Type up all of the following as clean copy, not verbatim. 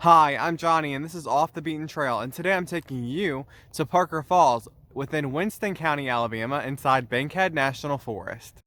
Hi, I'm Johnny, and this is Off the Beaten Trail, and today I'm taking you to Parker Falls within Winston County, Alabama, inside Bankhead National Forest.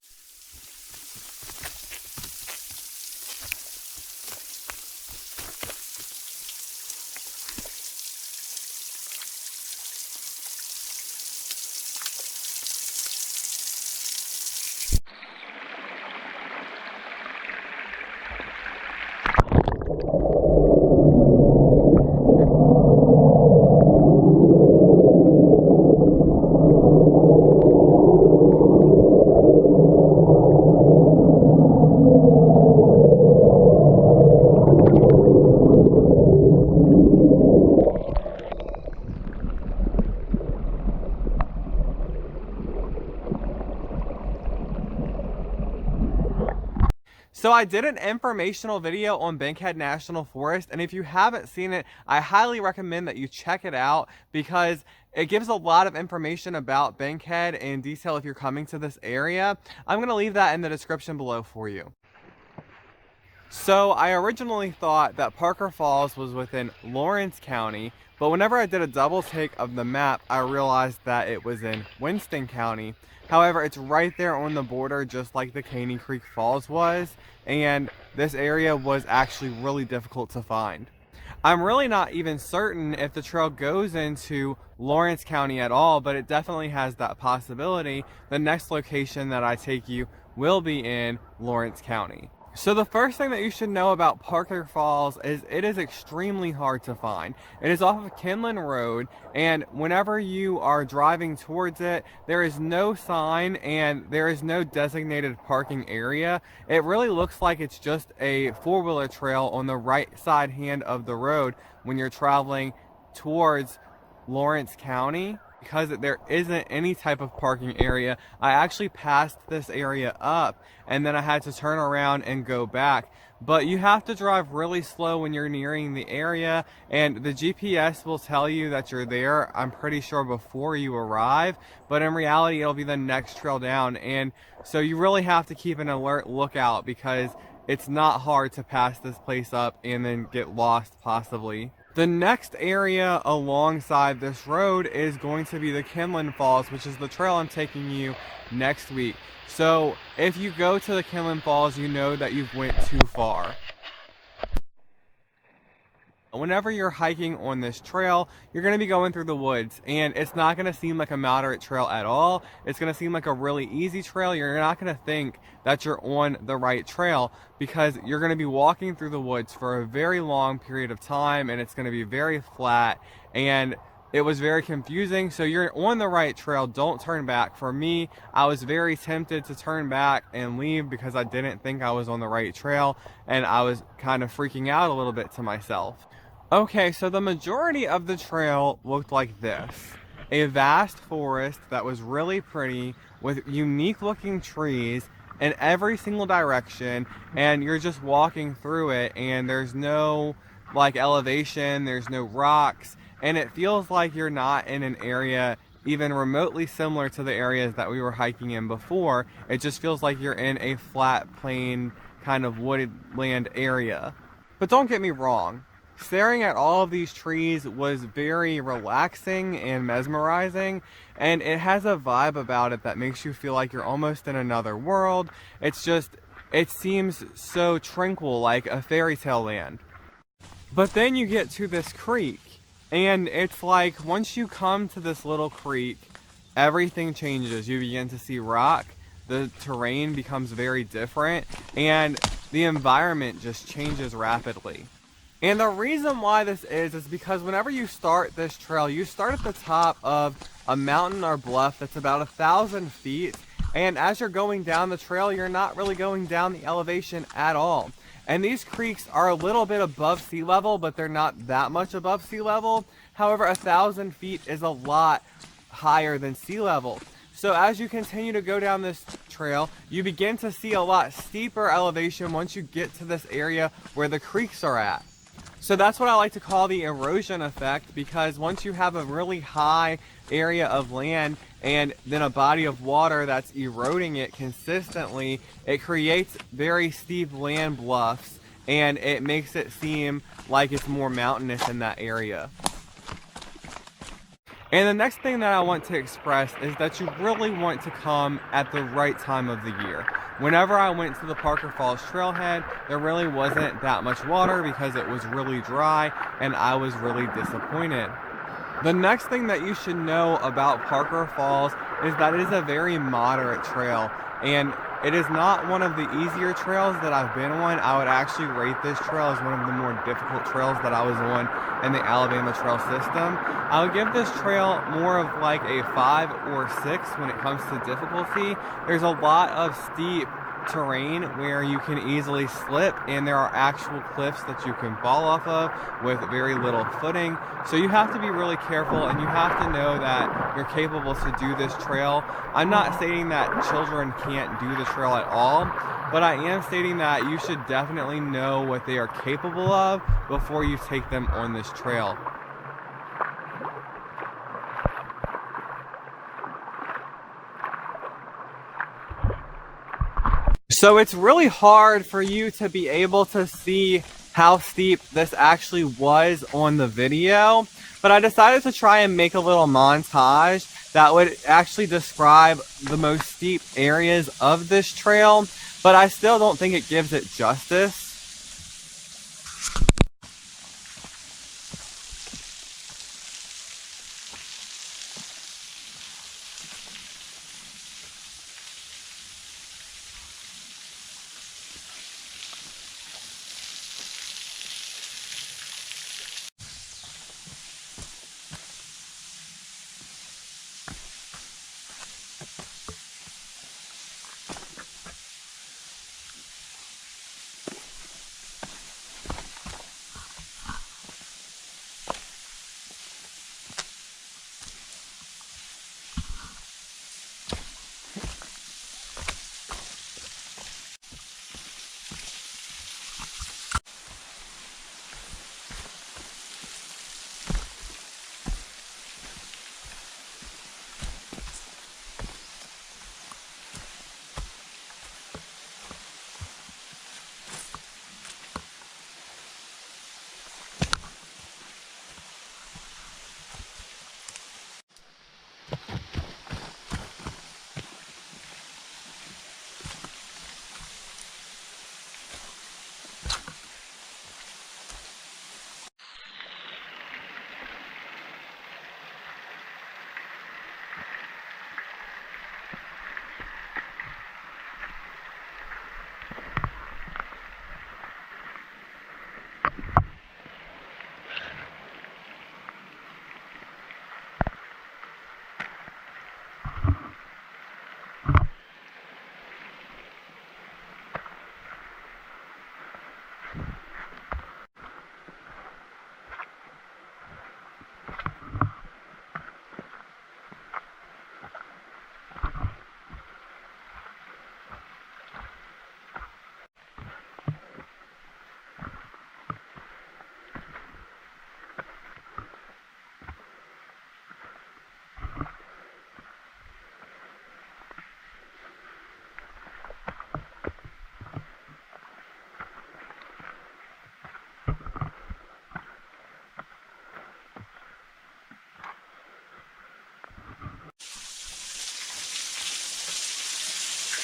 So I did an informational video on Bankhead National Forest, and if you haven't seen it, I highly recommend that you check it out because it gives a lot of information about Bankhead in detail if you're coming to this area. I'm going to leave that in the description below for you. So I originally thought that Parker Falls was within Lawrence County, but whenever I did a double take of the map, I realized that it was in Winston County. However, it's right there on the border, just like the Caney Creek Falls was, and this area was actually really difficult to find. I'm really not even certain if the trail goes into Lawrence County at all, but it definitely has that possibility. The next location that I take you will be in Lawrence County. So the first thing that you should know about Parker Falls is it is extremely hard to find. It is off of Kinlan Road, and whenever you are driving towards it, there is no sign and there is no designated parking area. It really looks like it's just a four-wheeler trail on the right side hand of the road when you're traveling towards Lawrence County. Because there isn't any type of parking area, I actually passed this area up and then I had to turn around and go back. But you have to drive really slow when you're nearing the area, and the GPS will tell you that you're there, I'm pretty sure, before you arrive, but in reality it'll be the next trail down. And so you really have to keep an alert lookout because it's not hard to pass this place up and then get lost possibly. The next area alongside this road is going to be the Kinlan Falls, which is the trail I'm taking you next week. So if you go to the Kinlan Falls, you know that you've went too far. Whenever you're hiking on this trail, you're going to be going through the woods, and it's not going to seem like a moderate trail at all. It's going to seem like a really easy trail. You're not going to think that you're on the right trail because you're going to be walking through the woods for a very long period of time, and it's going to be very flat, and it was very confusing. So you're on the right trail. Don't turn back. For me, I was very tempted to turn back and leave because I didn't think I was on the right trail, and I was kind of freaking out a little bit to myself. Okay, so the majority of the trail looked like this. A vast forest that was really pretty with unique looking trees in every single direction, and you're just walking through it and there's no elevation, there's no rocks, and it feels like you're not in an area even remotely similar to the areas that we were hiking in before. It just feels like you're in a flat, plain kind of woodland area. But don't get me wrong. Staring at all of these trees was very relaxing and mesmerizing, and it has a vibe about it that makes you feel like you're almost in another world. It seems so tranquil, like a fairy tale land. But then you get to this creek, and it's like once you come to this little creek, everything changes. You begin to see rock, the terrain becomes very different, and the environment just changes rapidly. And the reason why this is because whenever you start this trail, you start at the top of a mountain or bluff that's about 1,000 feet. And as you're going down the trail, you're not really going down the elevation at all. And these creeks are a little bit above sea level, but they're not that much above sea level. However, 1,000 feet is a lot higher than sea level. So as you continue to go down this trail, you begin to see a lot steeper elevation once you get to this area where the creeks are at. So that's what I like to call the erosion effect, because once you have a really high area of land and then a body of water that's eroding it consistently, it creates very steep land bluffs, and it makes it seem like it's more mountainous in that area. And the next thing that I want to express is that you really want to come at the right time of the year. Whenever I went to the Parker Falls Trailhead, there really wasn't that much water because it was really dry, and I was really disappointed. The next thing that you should know about Parker Falls is that it is a very moderate trail, and it is not one of the easier trails that I've been on. I would actually rate this trail as one of the more difficult trails that I was on in the Alabama trail system. I would give this trail more of like a 5 or 6 when it comes to difficulty. There's a lot of steep terrain where you can easily slip, and there are actual cliffs that you can fall off of with very little footing. So you have to be really careful, and you have to know that you're capable to do this trail. I'm not stating that children can't do the trail at all, but I am stating that you should definitely know what they are capable of before you take them on this trail. So it's really hard for you to be able to see how steep this actually was on the video, but I decided to try and make a little montage that would actually describe the most steep areas of this trail, but I still don't think it gives it justice.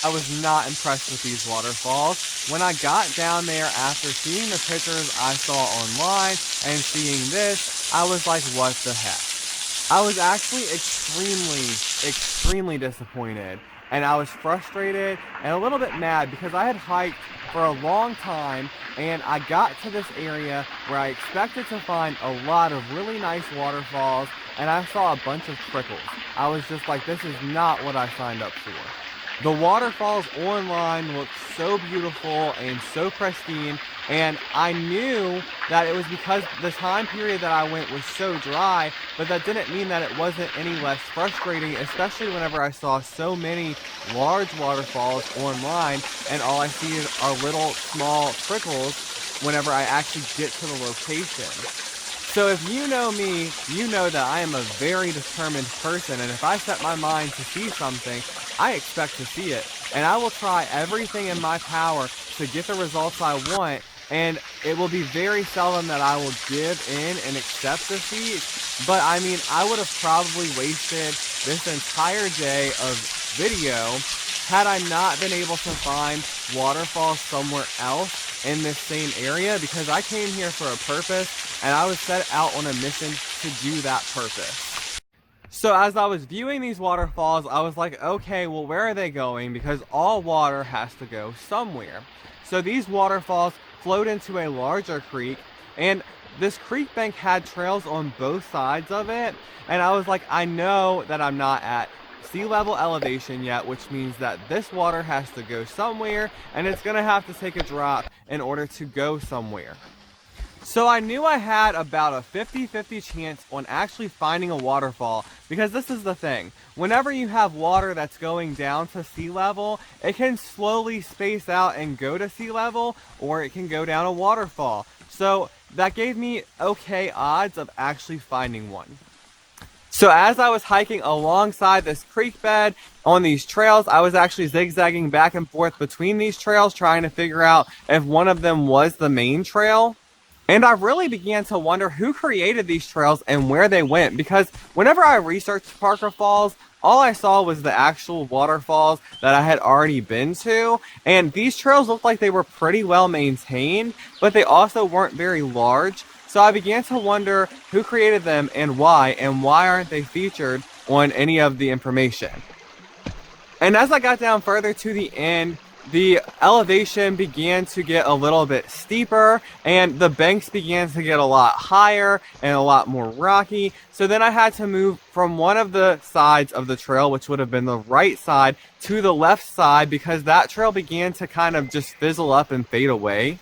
I was not impressed with these waterfalls. When I got down there after seeing the pictures I saw online and seeing this, I was like, what the heck? I was actually extremely disappointed, and I was frustrated and a little bit mad because I had hiked for a long time, and I got to this area where I expected to find a lot of really nice waterfalls, and I saw a bunch of trickles. I was just like, this is not what I signed up for. The waterfalls online looked so beautiful and so pristine, and I knew that it was because the time period that I went was so dry, but that didn't mean that it wasn't any less frustrating, especially whenever I saw so many large waterfalls online and all I see are little small trickles whenever I actually get to the location. So if you know me, you know that I am a very determined person, and if I set my mind to see something, I expect to see it. And I will try everything in my power to get the results I want, and it will be very seldom that I will give in and accept defeat. But I mean, I would have probably wasted this entire day of video had I not been able to find waterfalls somewhere else in this same area, because I came here for a purpose and I was set out on a mission to do that purpose. So as I was viewing these waterfalls, I was like, okay, well, where are they going? Because all water has to go somewhere. So these waterfalls flowed into a larger creek, and this creek bank had trails on both sides of it. And I was like, I know that I'm not at sea level elevation yet, which means that this water has to go somewhere, and it's gonna have to take a drop in order to go somewhere. So I knew I had about a 50-50 chance on actually finding a waterfall, because this is the thing. Whenever you have water that's going down to sea level, it can slowly space out and go to sea level, or it can go down a waterfall. So that gave me okay odds of actually finding one. So as I was hiking alongside this creek bed on these trails, I was actually zigzagging back and forth between these trails, trying to figure out if one of them was the main trail. And I really began to wonder who created these trails and where they went, because whenever I researched Parker Falls, all I saw was the actual waterfalls that I had already been to, and these trails looked like they were pretty well maintained, but they also weren't very large. So I began to wonder who created them and why aren't they featured on any of the information. And as I got down further to the end, the elevation began to get a little bit steeper, and the banks began to get a lot higher and a lot more rocky. So then I had to move from one of the sides of the trail, which would have been the right side, to the left side, because that trail began to kind of just fizzle up and fade away.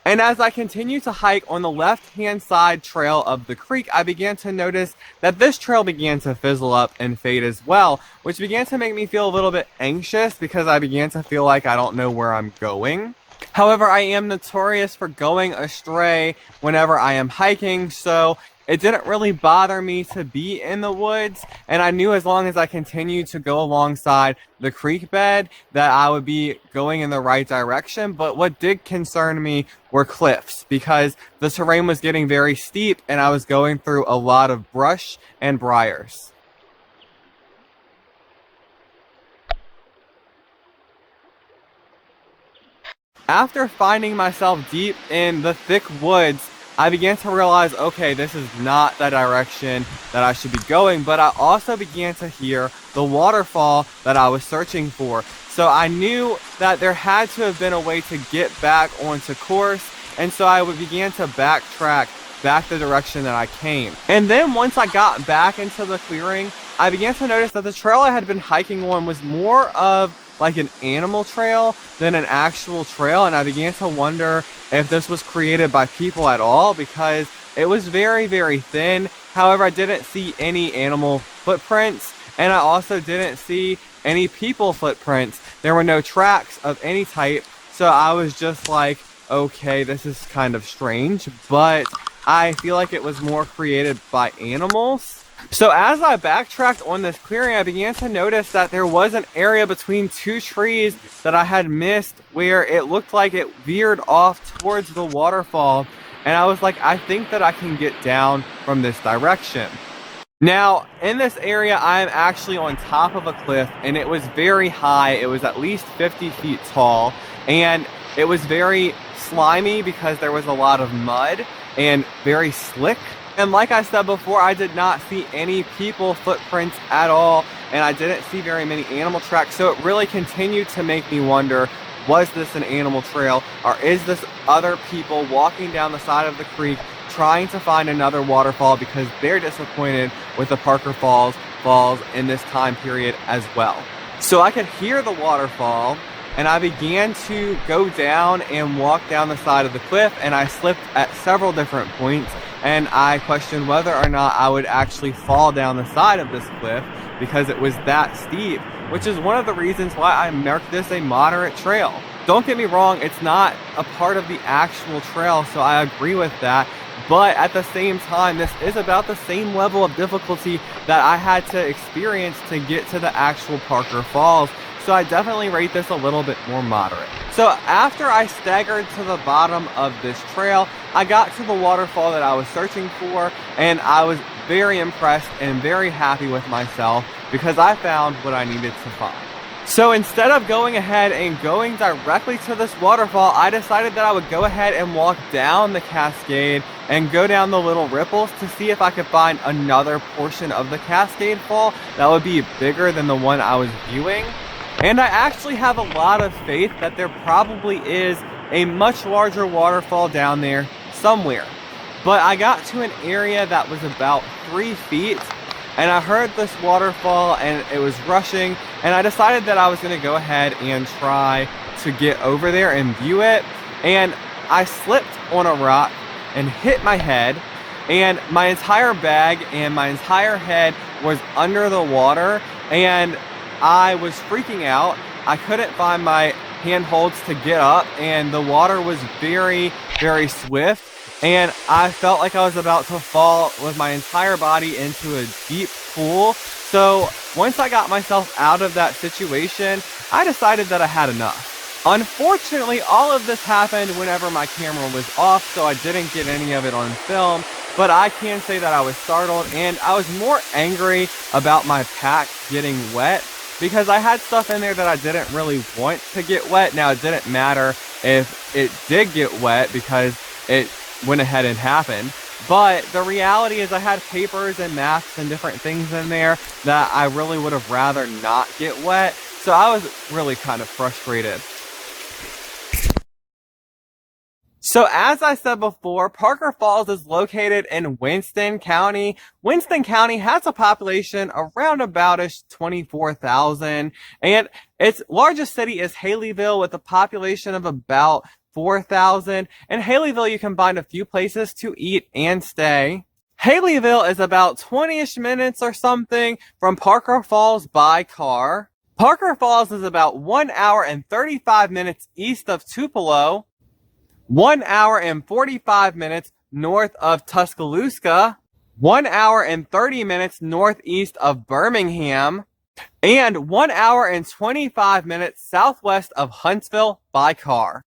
And as I continued to hike on the left-hand side trail of the creek, I began to notice that this trail began to fizzle up and fade as well, which began to make me feel a little bit anxious, because I began to feel like I don't know where I'm going. However, I am notorious for going astray whenever I am hiking, so it didn't really bother me to be in the woods, and I knew as long as I continued to go alongside the creek bed that I would be going in the right direction. But what did concern me were cliffs, because the terrain was getting very steep and I was going through a lot of brush and briars. After finding myself deep in the thick woods, I began to realize, okay, this is not the direction that I should be going, but I also began to hear the waterfall that I was searching for. So I knew that there had to have been a way to get back onto course, and so I began to backtrack back the direction that I came. And then once I got back into the clearing, I began to notice that the trail I had been hiking on was more of like an animal trail than an actual trail, and I began to wonder if this was created by people at all, because it was very, very thin. However, I didn't see any animal footprints, and I also didn't see any people footprints. There were no tracks of any type, so I was just like, okay, this is kind of strange, but I feel like it was more created by animals. So as I backtracked on this clearing, I began to notice that there was an area between two trees that I had missed where it looked like it veered off towards the waterfall. And I was like, I think that I can get down from this direction. Now, in this area, I am actually on top of a cliff, and it was very high. It was at least 50 feet tall, and it was very slimy because there was a lot of mud and very slick. And like I said before, I did not see any people footprints at all, and I didn't see very many animal tracks. So it really continued to make me wonder, was this an animal trail, or is this other people walking down the side of the creek trying to find another waterfall because they're disappointed with the Parker Falls in this time period as well? So I could hear the waterfall, and I began to go down and walk down the side of the cliff, and I slipped at several different points, and I questioned whether or not I would actually fall down the side of this cliff because it was that steep, which is one of the reasons why I marked this a moderate trail. Don't get me wrong, it's not a part of the actual trail, so I agree with that. But at the same time, this is about the same level of difficulty that I had to experience to get to the actual Parker Falls. so I definitely rate this a little bit more moderate. So after I staggered to the bottom of this trail, I got to the waterfall that I was searching for, and I was very impressed and very happy with myself because I found what I needed to find. So instead of going ahead and going directly to this waterfall, I decided that I would go ahead and walk down the cascade and go down the little ripples to see if I could find another portion of the cascade fall that would be bigger than the one I was viewing. And I actually have a lot of faith that there probably is a much larger waterfall down there somewhere. But I got to an area that was about 3 feet, and I heard this waterfall and it was rushing, and I decided that I was going to go ahead and try to get over there and view it. And I slipped on a rock and hit my head, and my entire bag and my entire head was under the water, and I was freaking out. I couldn't find my handholds to get up, and the water was very, very swift. And I felt like I was about to fall with my entire body into a deep pool. So once I got myself out of that situation, I decided that I had enough. Unfortunately, all of this happened whenever my camera was off, so I didn't get any of it on film. But I can say that I was startled, and I was more angry about my pack getting wet because I had stuff in there that I didn't really want to get wet. Now, it didn't matter if it did get wet because it went ahead and happened, but the reality is I had papers and masks and different things in there that I really would have rather not get wet, so I was really kind of frustrated. So as I said before, Parker Falls is located in Winston County. Winston County has a population around about-ish 24,000, and its largest city is Haleyville with a population of about 4,000. In Haleyville, you can find a few places to eat and stay. Haleyville is about 20-ish minutes or something from Parker Falls by car. Parker Falls is about 1 hour and 35 minutes east of Tupelo, 1 hour and 45 minutes north of Tuscaloosa, 1 hour and 30 minutes northeast of Birmingham, and 1 hour and 25 minutes southwest of Huntsville by car.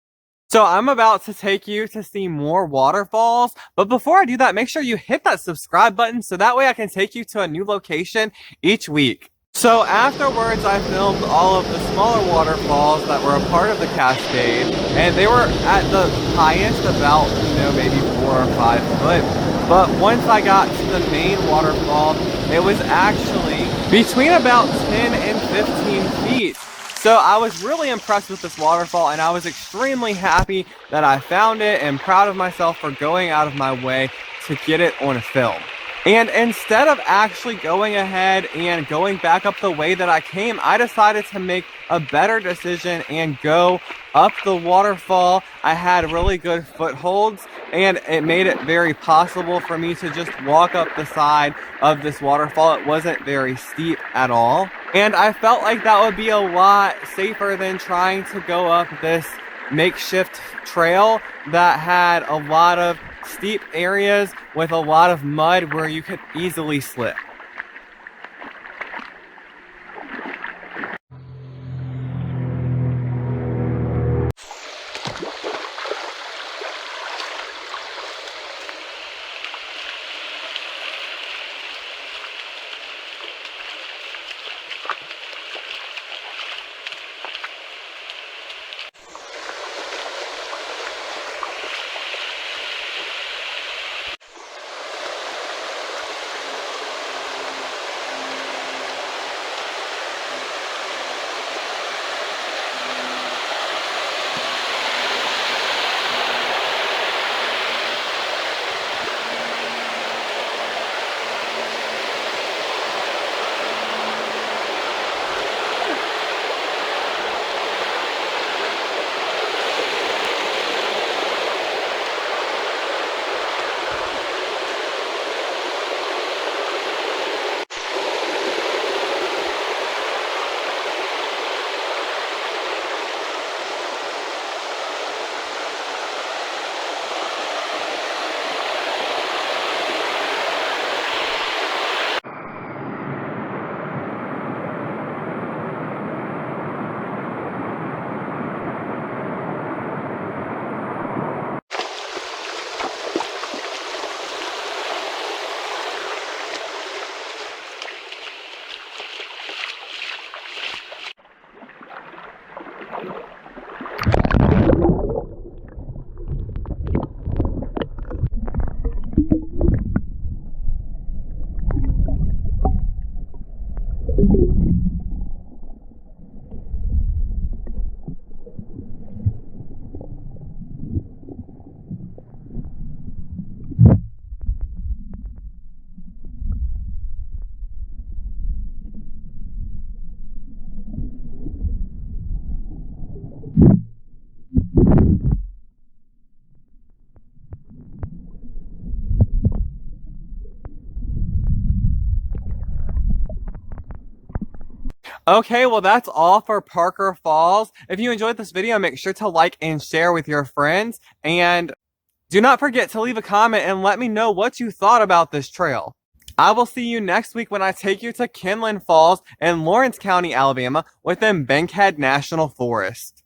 So I'm about to take you to see more waterfalls, but before I do that, make sure you hit that subscribe button so that way I can take you to a new location each week. So afterwards, I filmed all of the smaller waterfalls that were a part of the cascade, and they were at the highest about, maybe 4 or 5 foot. But once I got to the main waterfall, it was actually between about 10 and 15 feet. So I was really impressed with this waterfall, and I was extremely happy that I found it and proud of myself for going out of my way to get it on film. And instead of actually going ahead and going back up the way that I came, I decided to make a better decision and go up the waterfall. I had really good footholds, and it made it very possible for me to just walk up the side of this waterfall. It wasn't very steep at all, and I felt like that would be a lot safer than trying to go up this makeshift trail that had a lot of steep areas with a lot of mud where you could easily slip. Okay, well, that's all for Parker Falls. If you enjoyed this video, make sure to like and share with your friends. And do not forget to leave a comment and let me know what you thought about this trail. I will see you next week when I take you to Kinlan Falls in Lawrence County, Alabama within Bankhead National Forest.